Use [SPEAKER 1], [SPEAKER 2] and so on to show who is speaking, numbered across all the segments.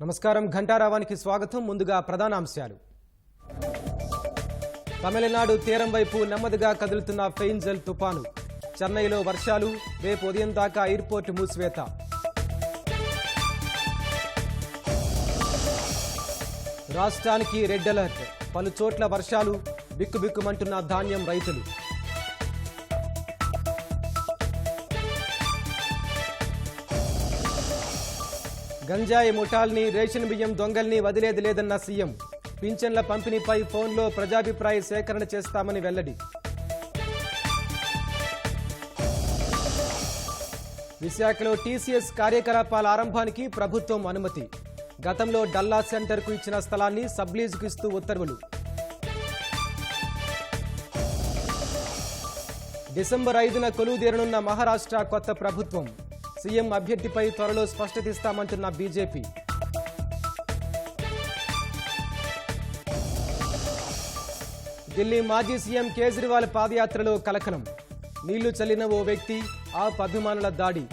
[SPEAKER 1] నమస్కారం ఘంటారావానికి స్వాగతం. ముందుగా ప్రధానాంశాలు. తమిళనాడు తీరం వైపు నెమ్మదిగా కదులుతున్న ఫెయిన్జల్ తుపాను. చెన్నైలో వర్షాలు, రేపు ఉదయం దాకా ఎయిర్పోర్ట్ మూసివేత. రాష్ట్రానికి రెడ్ అలర్ట్. పలు చోట్ల వర్షాలు, బిక్కుబిక్కుమంటున్న ధాన్యం రైతులు. గంజాయి ముఠాల్ని, రేషన్ బియ్యం దొంగల్ని వదిలేది లేదన్న సీఎం. పింఛన్ల పంపిణీపై ఫోన్లో ప్రజాభిప్రాయ సేకరణ చేస్తామని వెల్లడి. విశాఖలో టీసీఎస్ కార్యకలాపాల ఆరంభానికి ప్రభుత్వం అనుమతి. గతంలో డల్లా సెంటర్కు ఇచ్చిన స్థలాన్ని సబ్లీజుకు ఇస్తూ ఉత్తర్వులు. డిసెంబర్ 5న కొలువుదీరనున్న మహారాష్ట్ర కొత్త ప్రభుత్వం. సీఎం అభ్యర్థిపై త్వరలో స్పష్టత ఇస్తామంటున్న బీజేపీ. ఢిల్లీ మాజీ సీఎం కేజ్రీవాల్ పాదయాత్రలో కలకలం. నీళ్లు చల్లిన ఓ వ్యక్తి, ఆప్ అభిమానుల దాడి.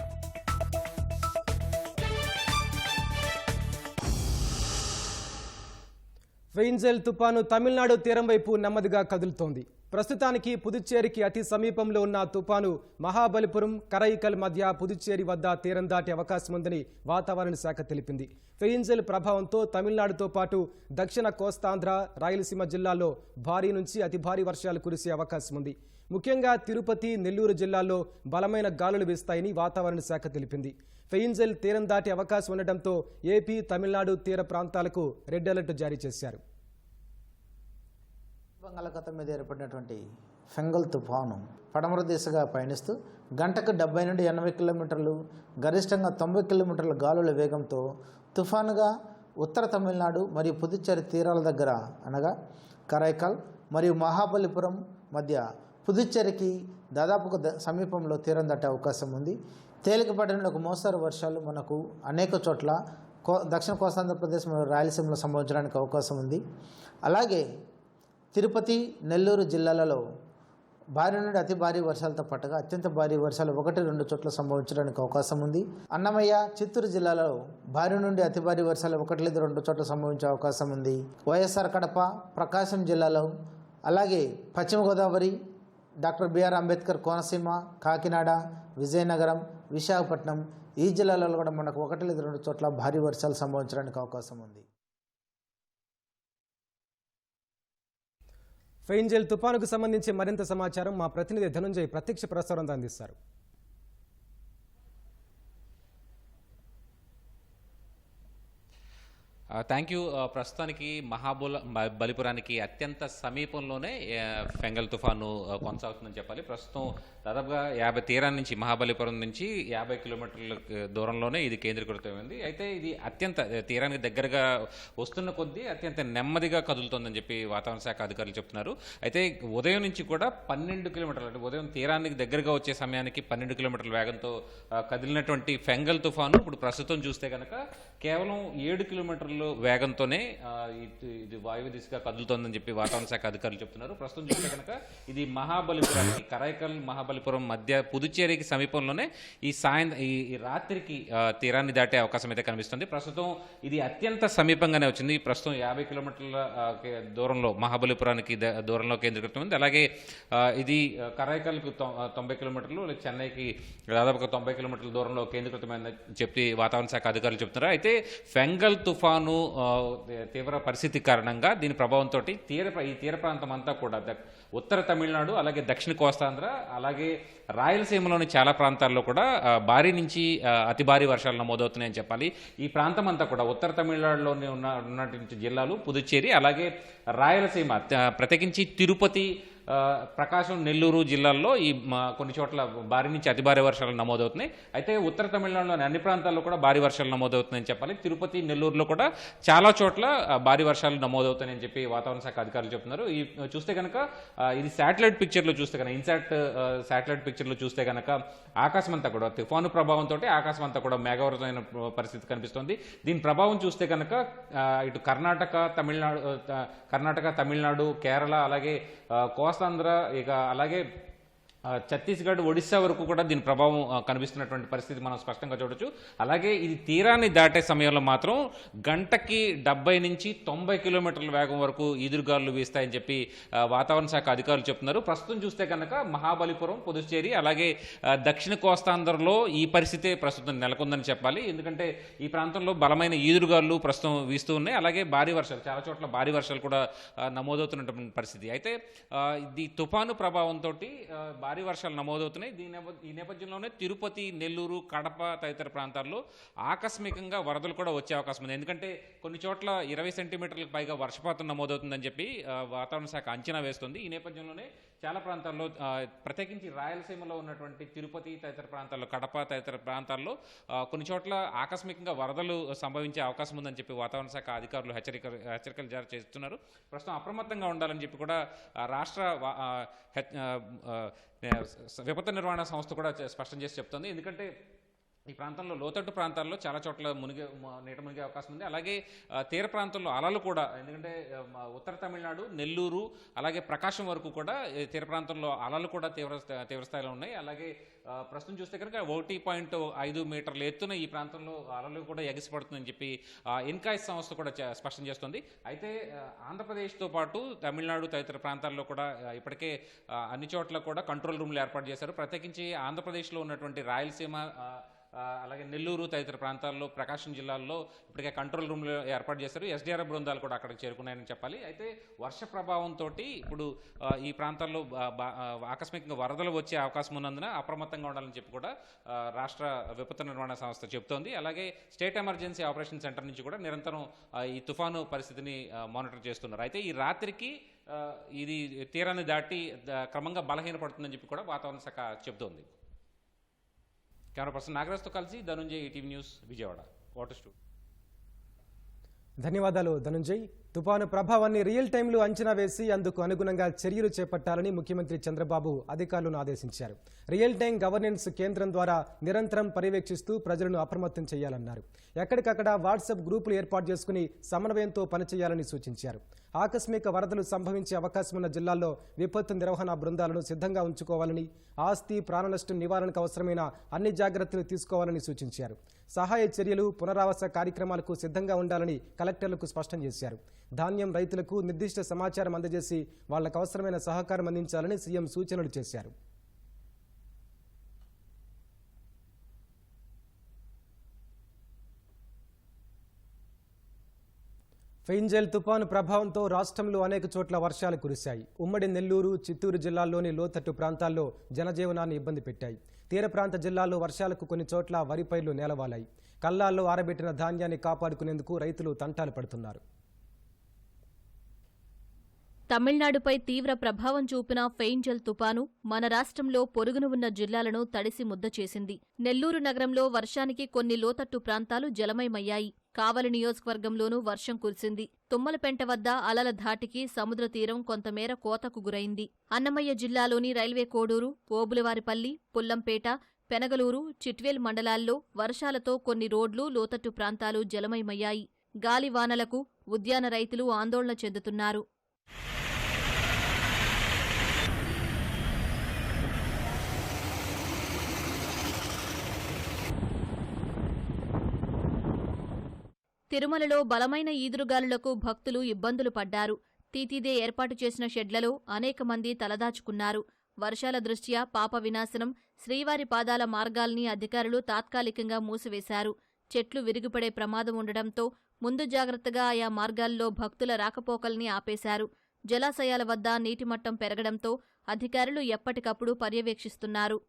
[SPEAKER 1] ఫెయిన్జల్ తుపాను తమిళనాడు తీరం వైపు నెమ్మదిగా కదులుతోంది. ప్రస్తుతానికి పుదుచ్చేరికి అతి సమీపంలో ఉన్న తుపాను మహాబలిపురం, కరైకల్ మధ్య పుదుచ్చేరి వద్ద తీరం దాటే అవకాశం ఉందని వాతావరణ శాఖ తెలిపింది. ఫెయిన్జల్ ప్రభావంతో తమిళనాడుతో పాటు దక్షిణ కోస్తాంధ్ర, రాయలసీమ జిల్లాల్లో భారీ నుంచి అతి భారీ వర్షాలు కురిసే అవకాశం ఉంది. ముఖ్యంగా తిరుపతి, నెల్లూరు జిల్లాల్లో బలమైన గాలులు వీస్తాయని వాతావరణ శాఖ తెలిపింది. ఫెయిన్జల్ తీరం దాటే అవకాశం ఉండటంతో ఏపీ, తమిళనాడు తీర ప్రాంతాలకు రెడ్ అలర్ట్ జారీ చేశారు.
[SPEAKER 2] బంగాళాఖాతం మీద ఏర్పడినటువంటి ఫెంగల్ తుఫాను పడమర దిశగా పయనిస్తూ గంటకు 70 నుండి 80 కిలోమీటర్లు, గరిష్టంగా 90 కిలోమీటర్ల గాలుల వేగంతో తుఫానుగా ఉత్తర తమిళనాడు మరియు పుదుచ్చేరి తీరాల దగ్గర అనగా కరైకల్ మరియు మహాబలిపురం మధ్య పుదుచ్చేరికి దాదాపుగా సమీపంలో తీరం దాటే అవకాశం ఉంది. తేలికపాటి నుండి ఒక మోస్తరు వర్షాలు మనకు అనేక చోట్ల దక్షిణ కోస్తాంధ్రప్రదేశ్ మరియు రాయలసీమలో సంభవించడానికి అవకాశం ఉంది. అలాగే తిరుపతి, నెల్లూరు జిల్లాలలో భారీ నుండి అతి భారీ వర్షాలతో పాటుగా అత్యంత భారీ వర్షాలు 1-2 చోట్ల సంభవించడానికి అవకాశం ఉంది. అన్నమయ్య, చిత్తూరు జిల్లాలలో భారీ నుండి అతి భారీ వర్షాలు 1-2 చోట్ల సంభవించే అవకాశం ఉంది. వైఎస్ఆర్ కడప, ప్రకాశం జిల్లాలో, అలాగే పశ్చిమ గోదావరి, డాక్టర్ బిఆర్ అంబేద్కర్ కోనసీమ, కాకినాడ, విజయనగరం, విశాఖపట్నం ఈ జిల్లాలలో కూడా మనకు 1-2 చోట్ల భారీ వర్షాలు సంభవించడానికి అవకాశం ఉంది.
[SPEAKER 1] ఫెయిన్జల్ తుపానుకు సంబంధించి మరింత సమాచారం మా ప్రతినిధి ధనుంజయ్ ప్రత్యక్ష ప్రసారంతో అందిస్తారు.
[SPEAKER 3] Thank you. ప్రస్తుతానికి బలిపురానికి అత్యంత సమీపంలోనే ఫెంగల్ తుఫాను కొనసాగుతుందని చెప్పాలి. ప్రస్తుతం దాదాపుగా 50 తీరాల నుంచి, మహాబలిపురం నుంచి 50 కిలోమీటర్ల దూరంలోనే ఇది కేంద్రీకృతమైంది. అయితే ఇది అత్యంత తీరానికి దగ్గరగా వస్తున్న కొద్దీ అత్యంత నెమ్మదిగా కదులుతోందని చెప్పి వాతావరణ శాఖ అధికారులు చెప్తున్నారు. అయితే ఉదయం నుంచి కూడా 12 కిలోమీటర్లు, అంటే ఉదయం తీరానికి దగ్గరగా వచ్చే సమయానికి 12 కిలోమీటర్ల వేగంతో కదిలినటువంటి ఫెంగల్ తుఫాను ఇప్పుడు ప్రస్తుతం చూస్తే కనుక కేవలం 7 కిలోమీటర్ల వేగంతోనే ఇది వాయువ్య దిశగా కదులుతోందని చెప్పి వాతావరణ శాఖ అధికారులు చెప్తున్నారు. ప్రస్తుతం చూస్తే కనుక ఇది మహాబలిపురానికి, కరైకల్ మహాబలిపురం మధ్య పుదుచ్చేరికి సమీపంలోనే ఈ రాత్రికి తీరాన్ని దాటే అవకాశం అయితే కనిపిస్తుంది. ప్రస్తుతం ఇది అత్యంత సమీపంగానే వచ్చింది. ప్రస్తుతం 50 కిలోమీటర్ల దూరంలో, మహాబలిపురానికి దూరంలో కేంద్రీకృతమైంది. అలాగే ఇది కరైకల్కు 90 కిలోమీటర్లు, చెన్నైకి దాదాపుగా 90 కిలోమీటర్ల దూరంలో కేంద్రీకృతమైందని చెప్పి వాతావరణ శాఖ అధికారులు చెప్తున్నారు. అయితే ఫెంగల్ తుఫాను తీవ్ర పరిస్థితి కారణంగా దీని ప్రభావంతో ఈ తీర ప్రాంతం అంతా కూడా ఉత్తర తమిళనాడు, అలాగే దక్షిణ కోస్తాంధ్ర, అలాగే రాయలసీమలోని చాలా ప్రాంతాల్లో కూడా భారీ నుంచి అతి భారీ వర్షాలు నమోదవుతున్నాయని చెప్పాలి. ఈ ప్రాంతం అంతా కూడా ఉత్తర తమిళనాడులోని ఉన్నటువంటి జిల్లాలు, పుదుచ్చేరి, అలాగే రాయలసీమ, ప్రత్యేకించి తిరుపతి, ప్రకాశం, నెల్లూరు జిల్లాల్లో ఈ కొన్ని చోట్ల భారీ నుంచి అతి భారీ వర్షాలు నమోదవుతున్నాయి. అయితే ఉత్తర తమిళనాడులోని అన్ని ప్రాంతాల్లో కూడా భారీ వర్షాలు నమోదవుతున్నాయని చెప్పాలి. తిరుపతి, నెల్లూరులో కూడా చాలా చోట్ల భారీ వర్షాలు నమోదవుతాయని చెప్పి వాతావరణ శాఖ అధికారులు చెప్తున్నారు. ఈ చూస్తే కనుక ఇది శాటిలైట్ పిక్చర్లో చూస్తే కనుక, ఇన్సాట్ శాటిలైట్ పిక్చర్లో చూస్తే కనుక ఆకాశం అంతా కూడా తుఫాను ప్రభావంతో ఆకాశం అంతా కూడా మేఘావృతమైన పరిస్థితి కనిపిస్తుంది. దీని ప్రభావం చూస్తే కనుక ఇటు కర్ణాటక, తమిళనాడు, కేరళ, అలాగే కోస్తాంధ్ర, ఇక అలాగే ఛత్తీస్గఢ్, ఒడిశా వరకు కూడా దీని ప్రభావం కనిపిస్తున్నటువంటి పరిస్థితి మనం స్పష్టంగా చూడొచ్చు. అలాగే ఇది తీరాన్ని దాటే సమయంలో మాత్రం గంటకి 70 నుంచి 90 కిలోమీటర్ల వేగం వరకు ఈదురుగాలులు వీస్తాయని చెప్పి వాతావరణ శాఖ అధికారులు చెప్తున్నారు. ప్రస్తుతం చూస్తే కనుక మహాబలిపురం, పుదుచ్చేరి అలాగే దక్షిణ కోస్తాంధ్రలో ఈ పరిస్థితే ప్రస్తుతం నెలకొందని చెప్పాలి. ఎందుకంటే ఈ ప్రాంతంలో బలమైన ఈదురుగాలులు ప్రస్తుతం వీస్తూ ఉన్నాయి. అలాగే భారీ వర్షాలు, చాలా చోట్ల భారీ వర్షాలు కూడా నమోదవుతున్నటువంటి పరిస్థితి. అయితే ఇది తుఫాను ప్రభావంతో భారీ వర్షాలు నమోదవుతున్నాయి. ఈ నేపథ్యంలోనే తిరుపతి, నెల్లూరు, కడప తదితర ప్రాంతాల్లో ఆకస్మికంగా వరదలు కూడా వచ్చే అవకాశం ఉంది. ఎందుకంటే కొన్ని చోట్ల 20 సెంటీమీటర్లకు పైగా వర్షపాతం నమోదవుతుందని చెప్పి వాతావరణ శాఖ అంచనా వేస్తుంది. ఈ నేపథ్యంలోనే చాలా ప్రాంతాల్లో ప్రత్యేకించి రాయలసీమలో ఉన్నటువంటి తిరుపతి తదితర ప్రాంతాల్లో, కడప తదితర ప్రాంతాల్లో కొన్ని చోట్ల ఆకస్మికంగా వరదలు సంభవించే అవకాశం ఉందని చెప్పి వాతావరణ శాఖ అధికారులు హెచ్చరికలు జారీ చేస్తున్నారు. ప్రస్తుతం అప్రమత్తంగా ఉండాలని చెప్పి కూడా రాష్ట్ర విపత్తు నిర్వహణ సంస్థ కూడా స్పష్టం చేసి చెప్తోంది. ఎందుకంటే ఈ ప్రాంతంలో లోతట్టు ప్రాంతాల్లో చాలా చోట్ల నీట మునిగే అవకాశం ఉంది. అలాగే తీర ప్రాంతంలో అలలు కూడా, ఎందుకంటే ఉత్తర తమిళనాడు, నెల్లూరు అలాగే ప్రకాశం వరకు కూడా తీర ప్రాంతంలో అలలు కూడా తీవ్రస్థాయిలో ఉన్నాయి. అలాగే ప్రస్తుతం చూస్తే కనుక 1.5 మీటర్ల ఎత్తున ఈ ప్రాంతంలో అలలు కూడా ఎగసిపడుతుందని చెప్పి ఇన్కాయిస్ సంస్థ కూడా స్పష్టం చేస్తుంది. అయితే ఆంధ్రప్రదేశ్తో పాటు తమిళనాడు తదితర ప్రాంతాల్లో కూడా ఇప్పటికే అన్ని చోట్ల కూడా కంట్రోల్ రూమ్లు ఏర్పాటు చేశారు. ప్రత్యేకించి ఆంధ్రప్రదేశ్లో ఉన్నటువంటి రాయలసీమ అలాగే నెల్లూరు తదితర ప్రాంతాల్లో, ప్రకాశం జిల్లాల్లో ఇప్పటికే కంట్రోల్ రూమ్లు ఏర్పాటు చేశారు. ఎస్డీఆర్ఎఫ్ బృందాలు కూడా అక్కడికి చేరుకున్నాయని చెప్పాలి. అయితే వర్ష ప్రభావంతో ఇప్పుడు ఈ ప్రాంతాల్లో ఆకస్మికంగా వరదలు వచ్చే అవకాశం ఉన్నందున అప్రమత్తంగా ఉండాలని చెప్పి కూడా రాష్ట్ర విపత్తు నిర్వహణ సంస్థ చెబుతోంది. అలాగే స్టేట్ ఎమర్జెన్సీ ఆపరేషన్ సెంటర్ నుంచి కూడా నిరంతరం ఈ తుఫాను పరిస్థితిని మానిటర్ చేస్తున్నారు. అయితే ఈ రాత్రికి ఇది తీరాన్ని దాటి క్రమంగా బలహీనపడుతుందని చెప్పి కూడా వాతావరణ శాఖ చెబుతోంది. కెమెరా పర్సన్ నాగరాజ్తో కలిసి Dhananjay, ETV news, Vijayawada. Water studio.
[SPEAKER 1] ధన్యవాదాలు ధనుంజయ్. తుపాను ప్రభావాన్ని రియల్ టైంలో అంచనా వేసి అందుకు అనుగుణంగా చర్యలు చేపట్టాలని ముఖ్యమంత్రి చంద్రబాబు అధికారులను ఆదేశించారు. రియల్ టైం గవర్నెన్స్ కేంద్రం ద్వారా నిరంతరం పర్యవేక్షిస్తూ ప్రజలను అప్రమత్తం చేయాలన్నారు. ఎక్కడికక్కడ వాట్సాప్ గ్రూపులు ఏర్పాటు చేసుకుని సమన్వయంతో పనిచేయాలని సూచించారు. ఆకస్మిక వరదలు సంభవించే అవకాశం ఉన్న జిల్లాల్లో విపత్తు నిర్వహణ బృందాలను సిద్ధంగా ఉంచుకోవాలని, ఆస్తి ప్రాణనష్టం నివారణకు అవసరమైన అన్ని జాగ్రత్తలు తీసుకోవాలని సూచించారు. సహాయ చర్యలు, పునరావాస కార్యక్రమాలకు సిద్ధంగా ఉండాలని కలెక్టర్లకు స్పష్టం చేశారు. ధాన్యం రైతులకు నిర్దిష్ట సమాచారం అందజేసి వాళ్లకు అవసరమైన సహకారం అందించాలని సీఎం సూచనలు చేశారు. ఫెయింజల్ తుపాను ప్రభావంతో రాష్ట్రంలో అనేక చోట్ల వర్షాలు కురిశాయి. ఉమ్మడి నెల్లూరు, చిత్తూరు జిల్లాల్లోని లోతట్టు ప్రాంతాల్లో జనజీవనాన్ని ఇబ్బంది పెట్టాయి. తీర ప్రాంత జిల్లాల్లో వర్షాలకు కొన్ని చోట్ల వరి పైర్లు నేలవాలాయి. కల్లాల్లో ఆరబెట్టిన ధాన్యాన్ని కాపాడుకునేందుకు రైతులు తంటాలు పడుతున్నారు.
[SPEAKER 4] తమిళనాడుపై తీవ్ర ప్రభావం చూపిన ఫెయింజల్ తుపాను మన రాష్ట్రంలో పొరుగున ఉన్న జిల్లాలను తడిసి ముద్ద చేసింది. నెల్లూరు నగరంలో వర్షానికి కొన్ని లోతట్టు ప్రాంతాలు జలమయమయ్యాయి. కావలి నియోజకవర్గంలోనూ వర్షం కురిసింది. తుమ్మలపెంట వద్ద అలల ధాటికి సముద్ర తీరం కొంతమేర కోతకు గురైంది. అన్నమయ్య జిల్లాలోని రైల్వే కోడూరు, ఓబులవారిపల్లి, పుల్లంపేట, పెనగలూరు, చిట్వేల్ మండలాల్లో వర్షాలతో కొన్ని రోడ్లు, లోతట్టు ప్రాంతాలు జలమయమయ్యాయి. గాలివానలకు ఉద్యాన రైతులు ఆందోళన చెందుతున్నారు. తిరుమలలో బలమైన ఈదురుగాలులకు భక్తులు ఇబ్బందులు పడ్డారు. తీతీదే ఏర్పాటు చేసిన షెడ్లలో అనేక మంది తలదాచుకున్నారు. వర్షాల దృష్ట్యా పాప వినాశనం, శ్రీవారి పాదాల మార్గాల్ని అధికారులు తాత్కాలికంగా మూసివేశారు. చెట్లు విరిగిపడే ప్రమాదం ఉండడంతో ముందు జాగ్రత్తగా ఆయా మార్గాల్లో భక్తుల రాకపోకల్ని ఆపేశారు. జలాశయాల వద్ద నీటిమట్టం పెరగడంతో అధికారులు ఎప్పటికప్పుడు పర్యవేక్షిస్తున్నారు.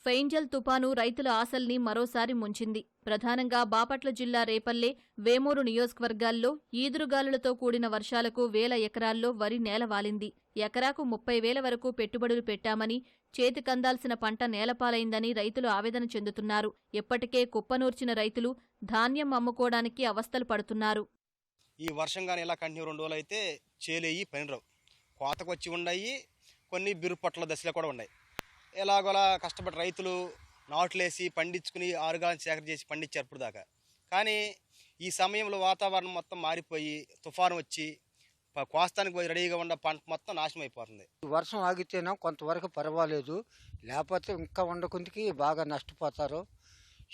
[SPEAKER 4] ఫెయింజల్ తుపాను రైతుల ఆశల్ని మరోసారి ముంచింది. ప్రధానంగా బాపట్ల జిల్లా రేపల్లె, వేమూరు నియోజకవర్గాల్లో ఈదురుగాలులతో కూడిన వర్షాలకు 1000 ఎకరాల్లో వరి నేలవాలింది. ఎకరాకు 30,000 వరకు పెట్టుబడులు పెట్టామని, చేతికందాల్సిన పంట నేలపాలైందని రైతులు ఆవేదన చెందుతున్నారు. ఇప్పటికే కుప్పనూర్చిన రైతులు ధాన్యం అమ్ముకోవడానికి అవస్థలు పడుతున్నారు.
[SPEAKER 5] ఈ వర్షం కానీ ఇలా కంటిన్యూ 2 రోజులు అయితే చేలేయి పనిరావు, కోతకొచ్చి ఉన్నాయి, కొన్ని బిరుపట్ల దశలో కూడా ఉన్నాయి. ఎలాగోలా కష్టపడి రైతులు నాట్లేసి పండించుకుని ఆరుగాలను సేకరణ చేసి పండించారు ఇప్పుడు దాకా. కానీ ఈ సమయంలో వాతావరణం మొత్తం మారిపోయి తుఫాను వచ్చి కోస్తానికి పోయి రెడీగా ఉన్న పంట మొత్తం నాశనం అయిపోతుంది.
[SPEAKER 6] వర్షం ఆగితేనా కొంతవరకు పర్వాలేదు, లేకపోతే ఇంకా ఉండకుందికి బాగా నష్టపోతారు.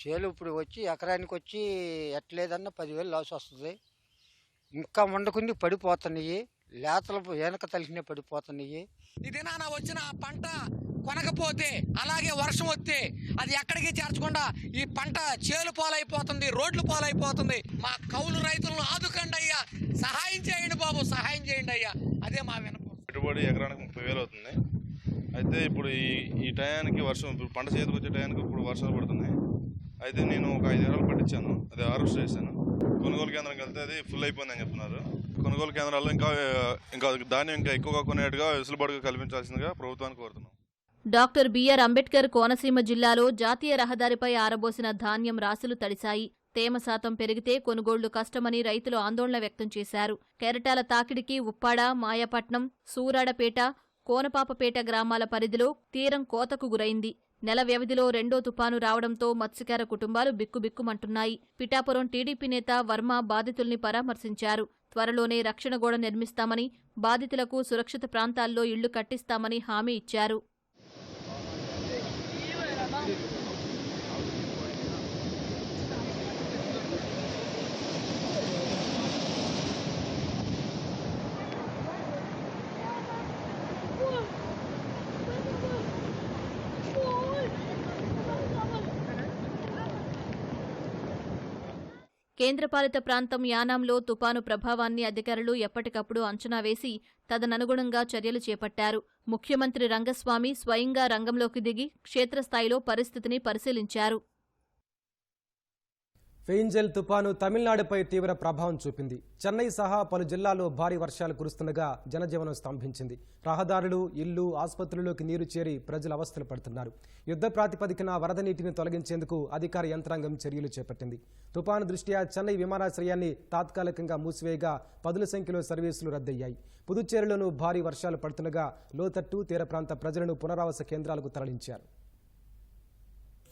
[SPEAKER 6] చేలు ఇప్పుడు వచ్చి ఎకరానికి వచ్చి ఎట్లేదన్నా 10,000 లాస్ వస్తుంది. ఇంకా ఉండకుంది పడిపోతున్నాయి, లేతలు వెనక తలిసిన పడిపోతున్నాయి.
[SPEAKER 7] ఇది నా వచ్చిన పంట కొనకపోతే అలాగే వర్షం వస్తే అది ఎక్కడికి చేర్చకుండా ఈ పంట చేలు పాలైపోతుంది, రోడ్లు పాలైపోతుంది. మా కౌలు రైతులను ఆదుకండి అయ్యా, సహాయం చేయండి బాబు, సహాయం చేయండి అయ్యా, అదే మా వినపం.
[SPEAKER 8] పెట్టుబడి ఎకరానికి 30,000 అవుతుంది. అయితే ఇప్పుడు ఈ టయానికి వర్షం, ఇప్పుడు పంట చేతికి వచ్చే టయానికి ఇప్పుడు వర్షాలు పడుతున్నాయి. అయితే నేను ఒక 5 ఎకరాలు పట్టించాను, అది హార్వెస్ట్ చేశాను. కొనుగోలు కేంద్రంకి వెళ్తే అది ఫుల్ అయిపోయిందని చెప్తున్నారు. కొనుగోలు కేంద్రాల్లో ఇంకా ధాన్యం ఇంకా ఎక్కువగా కొనేట్టుగా వెసులుబాటుగా కల్పించాల్సిందిగా ప్రభుత్వానికి కోరుతున్నాం.
[SPEAKER 4] డాక్టర్ బిఆర్ అంబేడ్కర్ కోనసీమ జిల్లాలో జాతీయ రహదారిపై ఆరబోసిన ధాన్యం రాశులు తడిశాయి. తేమ శాతం పెరిగితే కొనుగోళ్లు కష్టమని రైతులు ఆందోళన వ్యక్తం చేశారు. కెరటాల తాకిడికి ఉప్పాడ, మాయపట్నం, సూరాడపేట, కోనపాపపేట గ్రామాల పరిధిలో తీరం కోతకు గురైంది. నెల వ్యవధిలో రెండో తుపాను రావడంతో మత్స్యకార కుటుంబాలు బిక్కుబిక్కుమంటున్నాయి. పిఠాపురం టీడీపీ నేత వర్మ బాధితుల్ని పరామర్శించారు. త్వరలోనే రక్షణ గోడ నిర్మిస్తామని, బాధితులకు సురక్షిత ప్రాంతాల్లో ఇళ్లు కట్టిస్తామని హామీ ఇచ్చారు. కేంద్రపాలిత ప్రాంతం యానాంలో తుపాను ప్రభావాన్ని అధికారులు ఎప్పటికప్పుడు అంచనా వేసి తదననుగుణంగా చర్యలు చేపట్టారు. ముఖ్యమంత్రి రంగస్వామి స్వయంగా రంగంలోకి దిగి క్షేత్రస్థాయిలో పరిస్థితిని పరిశీలించారు.
[SPEAKER 1] ఫెయింజల్ తుపాను తమిళనాడుపై తీవ్ర ప్రభావం చూపింది. చెన్నై సహా పలు జిల్లాల్లో భారీ వర్షాలు కురుస్తుండగా జనజీవనం స్తంభించింది. రహదారులు, ఇళ్లు, ఆసుపత్రుల్లోకి నీరు చేరి ప్రజలు అవస్థలు పడుతున్నారు. యుద్ధ ప్రాతిపదికన వరద నీటిని తొలగించేందుకు అధికార యంత్రాంగం చర్యలు చేపట్టింది. తుపాను దృష్ట్యా చెన్నై విమానాశ్రయాన్ని తాత్కాలికంగా మూసివేయగా పదుల సంఖ్యలో సర్వీసులు రద్దయ్యాయి. పుదుచ్చేరిలోనూ భారీ వర్షాలు పడుతుండగా లోతట్టు, తీర ప్రాంత ప్రజలను పునరావాస కేంద్రాలకు తరలించారు.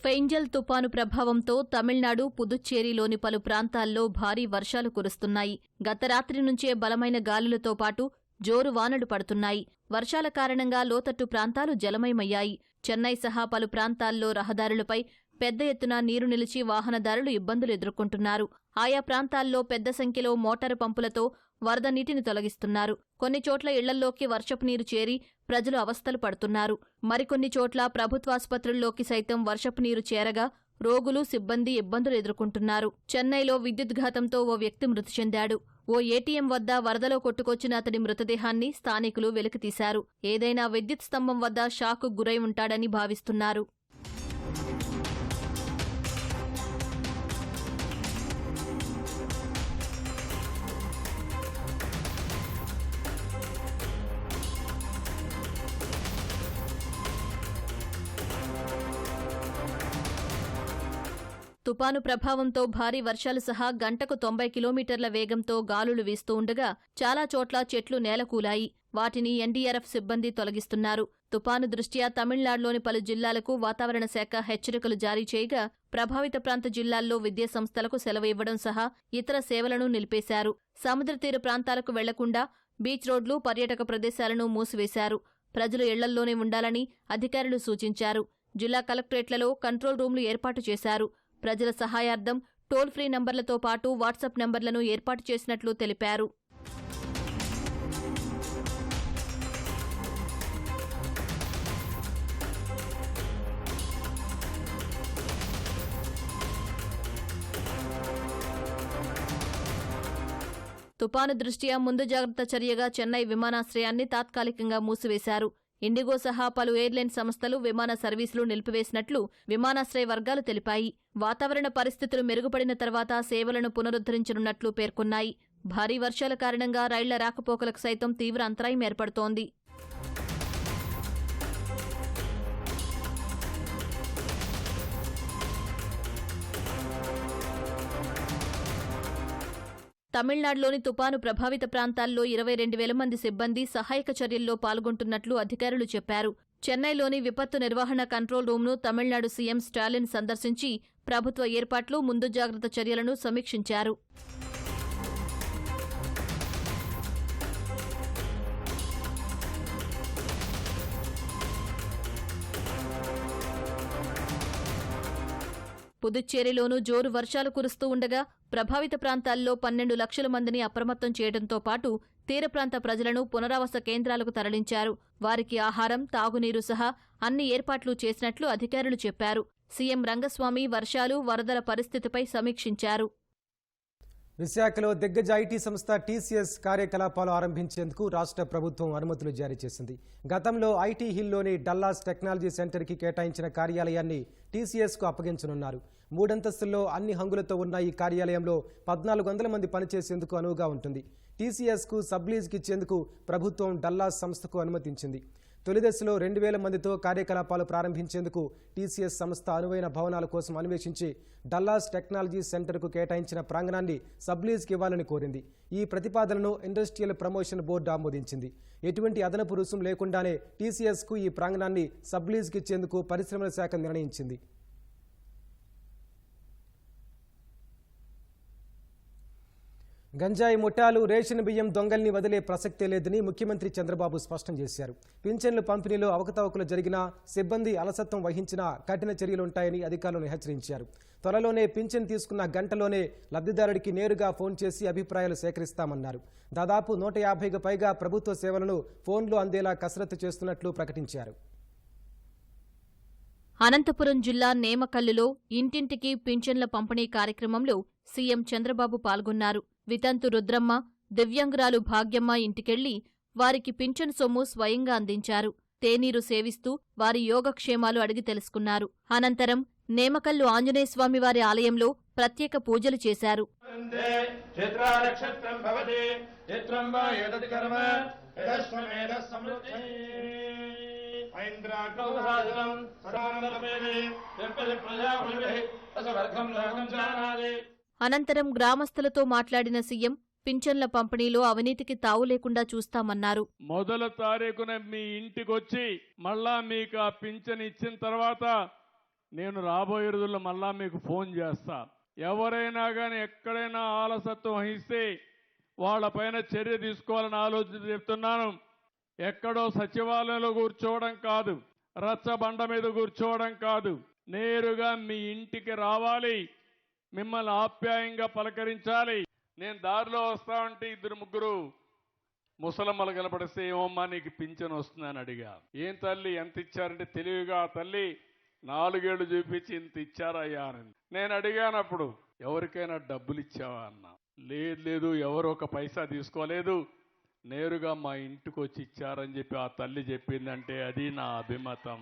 [SPEAKER 4] ఫెయింజల్ తుపాను ప్రభావంతో తమిళనాడు, పుదుచ్చేరిలోని పలు ప్రాంతాల్లో భారీ వర్షాలు కురుస్తున్నాయి. గత రాత్రి నుంచే బలమైన గాలులతో పాటు జోరు వానలు పడుతున్నాయి. వర్షాల కారణంగా లోతట్టు ప్రాంతాలు జలమయమయ్యాయి. చెన్నై సహా పలు ప్రాంతాల్లో రహదారులపై పెద్ద ఎత్తున నీరు నిలిచి వాహనదారులు ఇబ్బందులు ఎదుర్కొంటున్నారు. ఆయా ప్రాంతాల్లో పెద్ద సంఖ్యలో మోటారు పంపులతో వరద నీటిని తొలగిస్తున్నారు. కొన్ని చోట్ల ఇళ్లల్లోకి వర్షపు నీరు చేరి ప్రజలు అవస్థలు పడుతున్నారు. మరికొన్ని చోట్ల ప్రభుత్వాసుపత్రుల్లోకి సైతం వర్షపు నీరు చేరగా రోగులు, సిబ్బంది ఇబ్బందులు ఎదుర్కొంటున్నారు. చెన్నైలో విద్యుద్ఘాతంతో ఓ వ్యక్తి మృతి చెందాడు. ఓ ఏటీఎం వద్ద వరదలో కొట్టుకొచ్చిన అతడి మృతదేహాన్ని స్థానికులు వెలికితీశారు. ఏదైనా విద్యుత్ స్తంభం వద్ద షాక్కు గురై ఉంటాడని భావిస్తున్నారు. తుపాను ప్రభావంతో భారీ వర్షాలు సహా గంటకు 90 కిలోమీటర్ల వేగంతో గాలులు వీస్తూ ఉండగా చాలా చోట్ల చెట్లు నేలకూలాయి. వాటిని ఎన్డీఆర్ఎఫ్ సిబ్బంది తొలగిస్తున్నారు. తుపాను దృష్ట్యా తమిళనాడులోని పలు జిల్లాలకు వాతావరణ శాఖ హెచ్చరికలు జారీ చేయగా ప్రభావిత ప్రాంత జిల్లాల్లో విద్యాసంస్థలకు సెలవు ఇవ్వడం సహా ఇతర సేవలను నిలిపేశారు. సముద్ర తీర ప్రాంతాలకు వెళ్లకుండా బీచ్ రోడ్లు, పర్యాటక ప్రదేశాలను మూసివేశారు. ప్రజలు ఇళ్లల్లోనే ఉండాలని అధికారులు సూచించారు. జిల్లా కలెక్టరేట్లలో కంట్రోల్ రూమ్లు ఏర్పాటు చేశారు. ప్రజల సహాయార్థం టోల్ ఫ్రీ నంబర్లతో పాటు వాట్సాప్ నంబర్లను ఏర్పాటు చేసినట్లు తెలిపారు. తుపాను దృష్ట్యా ముందు జాగ్రత్త చర్యగా చెన్నై విమానాశ్రయాన్ని తాత్కాలికంగా మూసివేశారు. ఇండిగో సహా పలు ఎయిర్లైన్ సంస్థలు విమాన సర్వీసులు నిలిపివేసినట్లు విమానాశ్రయ వర్గాలు తెలిపాయి. వాతావరణ పరిస్థితులు మెరుగుపడిన తర్వాత సేవలను పునరుద్ధరించనున్నట్లు పేర్కొన్నాయి. భారీ వర్షాల కారణంగా రైళ్ల రాకపోకలకు సైతం తీవ్ర అంతరాయం ఏర్పడుతోంది. తమిళనాడులోని తుపాను ప్రభావిత ప్రాంతాల్లో 22,000 మంది సిబ్బంది సహాయక చర్యల్లో పాల్గొంటున్నట్లు అధికారులు చెప్పారు. చెన్నైలోని విపత్తు నిర్వహణ కంట్రోల్ రూమ్ను తమిళనాడు సీఎం స్టాలిన్ సందర్శించి ప్రభుత్వ ఏర్పాట్లు, ముందు జాగ్రత్త చర్యలను సమీక్షించారు. పుదుచ్చేరిలోనూ జోరు వర్షాలు కురుస్తూ ఉండగా ప్రభావిత ప్రాంతాల్లో 12 లక్షల మందిని అప్రమత్తం చేయడంతో పాటు తీర ప్రాంత ప్రజలను పునరావాస కేంద్రాలకు తరలించారు. వారికి ఆహారం, తాగునీరు సహా అన్ని ఏర్పాట్లు చేసినట్లు అధికారులు చెప్పారు. సీఎం రంగస్వామి వర్షాలు, వరదల పరిస్థితిపై సమీక్షించారు.
[SPEAKER 1] విశాఖలో దిగ్గజ ఐటీ సంస్థ టీసీఎస్ కార్యకలాపాలు ఆరంభించేందుకు రాష్ట్ర ప్రభుత్వం అనుమతులు జారీ చేసింది. గతంలో ఐటీ హిల్లోని డల్లాస్ టెక్నాలజీ సెంటర్కి కేటాయించిన కార్యాలయాన్ని టీసీఎస్కు అప్పగించనున్నారు. 3 అంతస్తుల్లో అన్ని హంగులతో ఉన్న ఈ కార్యాలయంలో 1400 మంది పనిచేసేందుకు అనువుగా ఉంటుంది. టీసీఎస్కు సబ్లీజ్కి ఇచ్చేందుకు ప్రభుత్వం డల్లాస్ సంస్థకు అనుమతించింది. తొలిదశలో 2000 మందితో కార్యకలాపాలు ప్రారంభించేందుకు టీసీఎస్ సంస్థ అనువైన భవనాల కోసం అన్వేషించి డల్లాస్ టెక్నాలజీ సెంటర్కు కేటాయించిన ప్రాంగణాన్ని సబ్లీజ్కి ఇవ్వాలని కోరింది. ఈ ప్రతిపాదనను ఇండస్ట్రియల్ ప్రమోషన్ బోర్డు ఆమోదించింది. ఎటువంటి అదనపు రుసుం లేకుండానే టీసీఎస్కు ఈ ప్రాంగణాన్ని సబ్లీజ్కి ఇచ్చేందుకు పరిశ్రమల శాఖ నిర్ణయించింది. గంజాయి ముఠాలు, రేషన్ బియ్యం దొంగల్ని వదిలే ప్రసక్తే లేదని ముఖ్యమంత్రి చంద్రబాబు స్పష్టం చేశారు. పింఛన్ల పంపిణీలో అవకతవకలు జరిగినా, సిబ్బంది అలసత్వం వహించినా కఠిన చర్యలుంటాయని అధికారులను హెచ్చరించారు. త్వరలోనే పింఛన్ తీసుకున్న గంటలోనే లబ్ధిదారుడికి నేరుగా ఫోన్ చేసి అభిప్రాయాలు సేకరిస్తామన్నారు. దాదాపు 150కు పైగా ప్రభుత్వ సేవలను ఫోన్లో అందేలా కసరత్తు చేస్తున్నట్లు ప్రకటించారు.
[SPEAKER 4] అనంతపురం జిల్లా నేమకల్లులో ఇంటింటికి పింఛన్ల పంపిణీ కార్యక్రమంలో సీఎం చంద్రబాబు పాల్గొన్నారు. వితంతు రుద్రమ్మ, దివ్యాంగురాలు భాగ్యమ్మ ఇంటికెళ్లి వారికి పింఛన్ సొమ్ము స్వయంగా అందించారు. తేనీరు సేవిస్తూ వారి యోగక్షేమాలు అడిగి తెలుసుకున్నారు. అనంతరం నేమకల్లు ఆంజనేయస్వామివారి ఆలయంలో ప్రత్యేక పూజలు చేశారు. అనంతరం గ్రామస్తులతో మాట్లాడిన సీఎం పింఛన్ల పంపిణీలో అవినీతికి తావు లేకుండా చూస్తామన్నారు.
[SPEAKER 9] మొదల తారీఖున మీ ఇంటికొచ్చి మళ్ళా మీకు ఆ పింఛన్ ఇచ్చిన తర్వాత నేను రాబోయే రోజుల్లో మళ్ళా మీకు ఫోన్ చేస్తా. ఎవరైనా కానీ ఎక్కడైనా ఆలసత్వం వహిస్తే వాళ్ళపైన చర్య తీసుకోవాలని ఆలోచన చెప్తున్నాను. ఎక్కడో సచివాలయంలో కూర్చోవడం కాదు, రచ్చబండ మీద కూర్చోవడం కాదు, నేరుగా మీ ఇంటికి రావాలి, మిమ్మల్ని ఆప్యాయంగా పలకరించాలి. నేను దారిలో వస్తా ఉంటే 2-3 ముసలమ్మలు కనపడిస్తే ఏమమ్మా నీకు పింఛన్ వస్తుందని అడిగా. ఏం తల్లి ఎంత ఇచ్చారంటే తెలివిగా తల్లి 4 ఏళ్లు చూపించి ఇంత ఇచ్చారయ్యా అని నేను అడిగానప్పుడు, ఎవరికైనా డబ్బులు ఇచ్చావా అన్నా. లేదు ఎవరు ఒక పైసా తీసుకోలేదు, నేరుగా మా ఇంటికి వచ్చి ఇచ్చారని చెప్పి ఆ తల్లి చెప్పిందంటే అది నా అభిమతం.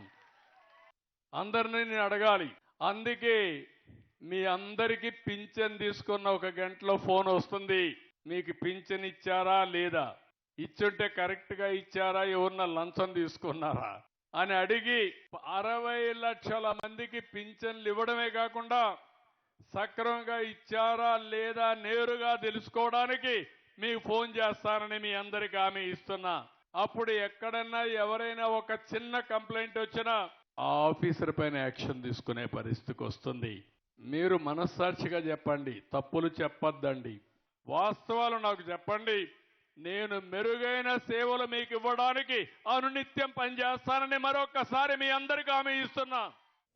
[SPEAKER 9] అందరినీ నేను అడగాలి. అందుకే మీ అందరికీ పింఛన్ తీసుకున్న 1 గంటలో ఫోన్ వస్తుంది. మీకు పింఛన్ ఇచ్చారా లేదా, ఇచ్చుంటే కరెక్ట్గా ఇచ్చారా, ఎవరన్నా లంచం తీసుకున్నారా అని అడిగి 60 లక్షల మందికి పింఛన్లు ఇవ్వడమే కాకుండా సక్రమంగా ఇచ్చారా లేదా నేరుగా తెలుసుకోవడానికి మీకు ఫోన్ చేస్తానని మీ అందరికీ హామీ ఇస్తున్నా. అప్పుడు ఎక్కడన్నా ఎవరైనా ఒక చిన్న కంప్లైంట్ వచ్చినా ఆ ఆఫీసర్ పైన యాక్షన్ తీసుకునే పరిస్థితికి వస్తుంది. మీరు మనస్సాక్షిగా చెప్పండి, తప్పులు చెప్పొద్దండి, వాస్తవాలు నాకు చెప్పండి. నేను మెరుగైన సేవలు మీకు ఇవ్వడానికి అనునిత్యం పనిచేస్తానని మరొకసారి మీ అందరికీ హామీ ఇస్తున్నా.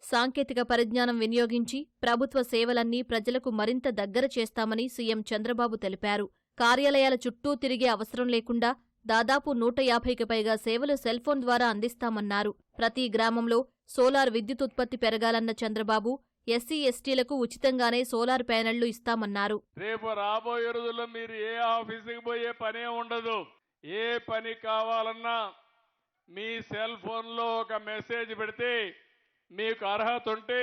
[SPEAKER 4] సాంకేతిక పరిజ్ఞానం వినియోగించి ప్రభుత్వ సేవలన్నీ ప్రజలకు మరింత దగ్గర చేస్తామని సీఎం చంద్రబాబు తెలిపారు. కార్యాలయాల చుట్టూ తిరిగే అవసరం లేకుండా దాదాపు 150కి పైగా సేవలు సెల్ఫోన్ ద్వారా అందిస్తామన్నారు. ప్రతి గ్రామంలో సోలార్ విద్యుత్ ఉత్పత్తి పెరగాలన్న చంద్రబాబు ఎస్సీ ఎస్టీలకు ఉచితంగానే సోలార్ ప్యానెళ్లు ఇస్తామన్నారు.
[SPEAKER 9] రేపు రాబోయే రోజుల్లో మీరు ఏ ఆఫీసుకి పోయే పనే ఉండదు. ఏ పని కావాలన్నా మీ సెల్ ఫోన్లో ఒక మెసేజ్ పెడితే మీకు అర్హత ఉంటే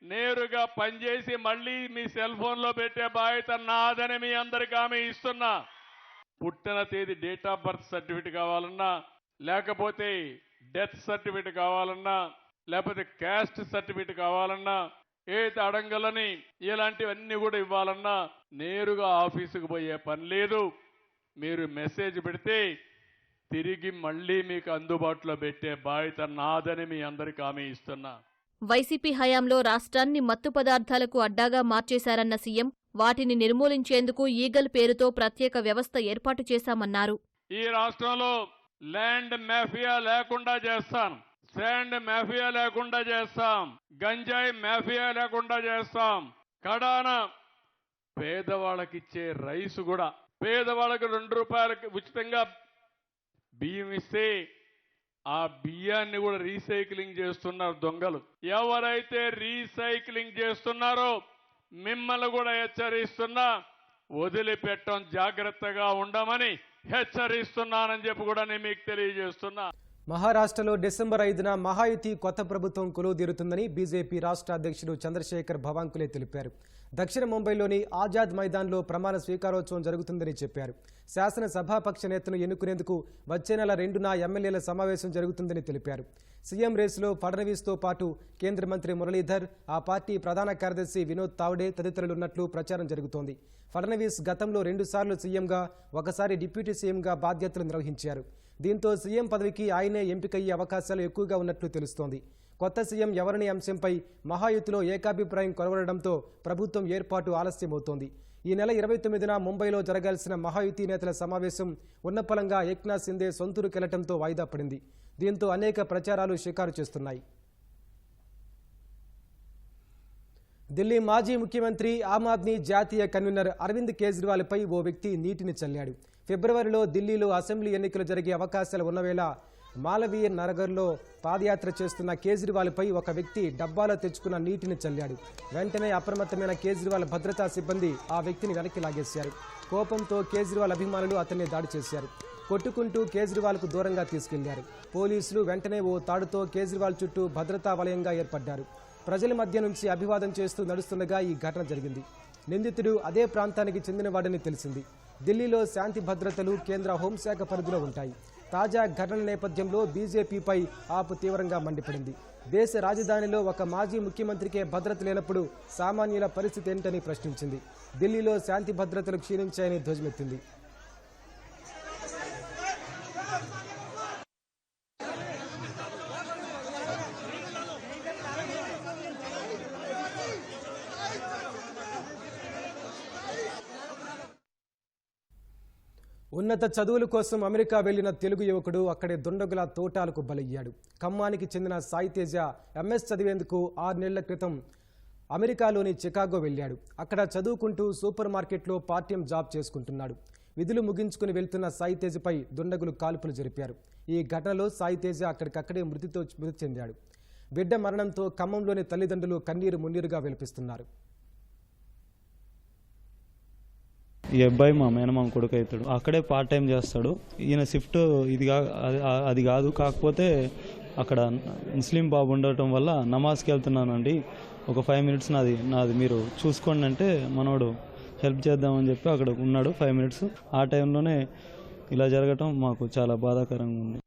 [SPEAKER 9] నేరుగా పనిచేసి మళ్ళీ మీ సెల్ ఫోన్లో పెట్టే బాధ్యత నాదని మీ అందరికీ హామీ ఇస్తున్నా. పుట్టిన తేదీ డేట్ ఆఫ్ బర్త్ సర్టిఫికేట్ కావాలన్నా, లేకపోతే డెత్ సర్టిఫికేట్ కావాలన్నా, లేకపోతే క్యాస్ట్ సర్టిఫికేట్ కావాలన్నా, ఏది అడంగలని ఇలాంటివన్నీ కూడా ఇవ్వాలన్నా నేరుగా ఆఫీసుకు పోయే పని లేదు. మీరు మెసేజ్ పెడితే తిరిగి మళ్ళీ మీకు అందుబాటులో పెట్టే బాధ్యత నాదని మీ అందరికీ హామీ ఇస్తున్నా.
[SPEAKER 4] వైసీపీ హయాంలో రాష్ట్రాన్ని మత్తు పదార్థాలకు అడ్డాగా మార్చేశారన్న సీఎం వాటిని నిర్మూలించేందుకు ఈగల్ పేరుతో ప్రత్యేక వ్యవస్థ ఏర్పాటు చేశామన్నారు.
[SPEAKER 9] ఈ రాష్ట్రంలో ల్యాండ్ మాఫియా లేకుండా చేస్తాం, శాండ్ మాఫియా లేకుండా చేస్తాం, గంజాయి మాఫియా లేకుండా చేస్తాం. కడాన పేదవాళ్ళకిచ్చే రైసు కూడా, పేదవాళ్ళకి 2 రూపాయలకి ఉచితంగా బియ్యం ఇస్తే ఆ బియ్యాన్ని కూడా రీసైక్లింగ్ చేస్తున్నారు దొంగలు. ఎవరైతే రీసైక్లింగ్ చేస్తున్నారో మిమ్మల్ని కూడా హెచ్చరిస్తున్నా, వదిలిపెట్టం, జాగ్రత్తగా ఉండమని హెచ్చరిస్తున్నానని చెప్పి కూడా నేను మీకు తెలియజేస్తున్నా.
[SPEAKER 1] మహారాష్ట్రలో డిసెంబర్ 5న మహాయుతి కొత్త ప్రభుత్వం కొలువుదీరుతుందని బీజేపీ రాష్ట్ర అధ్యక్షుడు చంద్రశేఖర్ భవాంకులే తెలిపారు. దక్షిణ ముంబైలోని ఆజాద్ మైదాన్లో ప్రమాణ స్వీకారోత్సవం జరుగుతుందని చెప్పారు. శాసనసభాపక్ష నేతను ఎన్నుకునేందుకు వచ్చే నెల 2న ఎమ్మెల్యేల సమావేశం జరుగుతుందని తెలిపారు. సీఎం రేసులో ఫడ్నవీస్తో పాటు కేంద్ర మంత్రి మురళీధర్, ఆ పార్టీ ప్రధాన కార్యదర్శి వినోద్ తావ్డే తదితరులున్నట్లు ప్రచారం జరుగుతోంది. ఫడ్నవీస్ గతంలో 2 సార్లు సీఎంగా, ఒకసారి డిప్యూటీ సీఎంగా బాధ్యతలు నిర్వహించారు. దీంతో సీఎం పదవికి ఆయనే ఎంపికయ్యే అవకాశాలు ఎక్కువగా ఉన్నట్లు తెలుస్తోంది. కొత్త సీఎం ఎవరనే అంశంపై మహాయుతిలో ఏకాభిప్రాయం కొరవడంతో ప్రభుత్వం ఏర్పాటు ఆలస్యమవుతోంది. ఈ నెల 29న ముంబైలో జరగాల్సిన మహాయుతి నేతల సమావేశం ఉన్నపలంగా ఏక్నాథ్ సింధే సొంతూరుకెళ్లడంతో వాయిదా పడింది. దీంతో అనేక ప్రచారాలు షికారు చేస్తున్నాయి. ఢిల్లీ మాజీ ముఖ్యమంత్రి ఆమ్ ఆద్మీ జాతీయ కన్వీనర్ అరవింద్ కేజ్రీవాల్పై ఓ వ్యక్తి నీటిని చల్లాడు. ఫిబ్రవరిలో ఢిల్లీలో అసెంబ్లీ ఎన్నికలు జరిగే అవకాశాలు ఉన్నవేళ మాలవీయ నగర్లో పాదయాత్ర చేస్తున్న కేజ్రీవాల్పై ఒక వ్యక్తి డబ్బాలో తెచ్చుకున్న నీటిని చల్లాడు. వెంటనే అప్రమత్తమైన కేజ్రీవాల్ భద్రతా సిబ్బంది ఆ వ్యక్తిని వెనక్కి లాగేశారు. కోపంతో కేజ్రీవాల్ అభిమానులు అతన్ని దాడి చేశారు. కొట్టుకుంటూ కేజ్రీవాల్కు దూరంగా తీసుకెళ్లారు. పోలీసులు వెంటనే ఓ తాడుతో కేజ్రీవాల్ చుట్టూ భద్రతా వలయంగా ఏర్పడ్డారు. ప్రజల మధ్య నుంచి అభివాదం చేస్తూ నడుస్తుండగా ఈ ఘటన జరిగింది. నిందితుడు అదే ప్రాంతానికి చెందినవాడని తెలిసింది. ఢిల్లీలో శాంతి భద్రతలు కేంద్ర హోంశాఖ పరిధిలో ఉంటాయి. తాజా ఘటన నేపథ్యంలో బీజేపీపై ఆప్ తీవ్రంగా మండిపడింది. దేశ రాజధానిలో ఒక మాజీ ముఖ్యమంత్రికే భద్రత లేనప్పుడు సామాన్యుల పరిస్థితి ఏంటని ప్రశ్నించింది. ఢిల్లీలో శాంతి భద్రతలు క్షీణించాయని ధ్వజమెత్తింది. ఉన్నత చదువుల కోసం అమెరికా వెళ్లిన తెలుగు యువకుడు అక్కడే దుండగుల తోటాలకు బలయ్యాడు. ఖమ్మానికి చెందిన సాయి తేజ ఎంఎస్ చదివేందుకు 6 నెలల క్రితం అమెరికాలోని చికాగో వెళ్ళాడు. అక్కడ చదువుకుంటూ సూపర్ మార్కెట్లో పార్ట్ టైం జాబ్ చేసుకుంటున్నాడు. విధులు ముగించుకుని వెళ్తున్న సాయి తేజపై దుండగులు కాల్పులు జరిపారు. ఈ ఘటనలో సాయి తేజ అక్కడికక్కడే మృతి చెందాడు. బిడ్డ మరణంతో ఖమ్మంలోని తల్లిదండ్రులు కన్నీరు మున్నీరుగా విలపిస్తున్నారు.
[SPEAKER 10] ఈ అబ్బాయి మా మేనమామ కొడుకు అవుతాడు. అక్కడే పార్ట్ టైం చేస్తాడు. ఈయన షిఫ్ట్ అది కాదు, కాకపోతే అక్కడ ముస్లిం బాబు ఉండటం వల్ల నమాజ్కి వెళ్తున్నానండి, ఒక 5 మినిట్స్ నాది మీరు చూసుకోండి అంటే మనోడు హెల్ప్ చేద్దామని చెప్పి అక్కడ ఉన్నాడు 5 మినిట్స్. ఆ టైంలోనే ఇలా జరగటం మాకు చాలా బాధాకరంగా ఉంది.